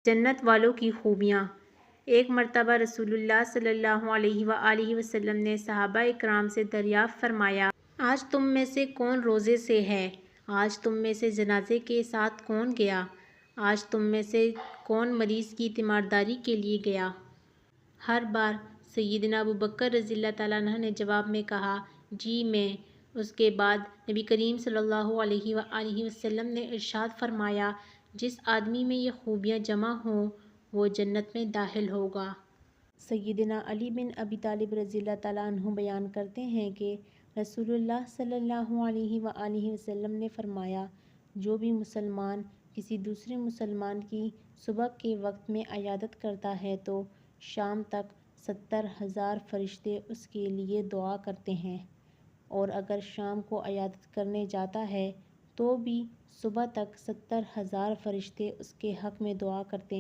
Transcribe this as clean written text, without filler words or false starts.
جنت والوں کی خوبیاں۔ ایک مرتبہ رسول اللہ صلی اللہ علیہ وآلہ وسلم نے صحابہ اکرام سے دریافت فرمایا، آج تم میں سے کون روزے سے ہے؟ آج تم میں سے جنازے کے ساتھ کون گیا؟ آج تم میں سے کون مریض کی تیمارداری کے لیے گیا؟ ہر بار سیدنا ابوبکر رضی اللہ تعالیٰ عنہ نے جواب میں کہا، جی میں۔ اس کے بعد نبی کریم صلی اللہ علیہ وآلہ وسلم نے ارشاد فرمایا، جس آدمی میں یہ خوبیاں جمع ہوں وہ جنت میں داخل ہوگا۔ سیدنا علی بن ابی طالب رضی اللہ تعالیٰ عنہ بیان کرتے ہیں کہ رسول اللہ صلی اللہ علیہ وآلہ وسلم نے فرمایا، جو بھی مسلمان کسی دوسرے مسلمان کی صبح کے وقت میں عیادت کرتا ہے تو شام تک 70,000 فرشتے اس کے لیے دعا کرتے ہیں، اور اگر شام کو عیادت کرنے جاتا ہے تو بھی صبح تک 70,000 فرشتے اس کے حق میں دعا کرتے ہیں۔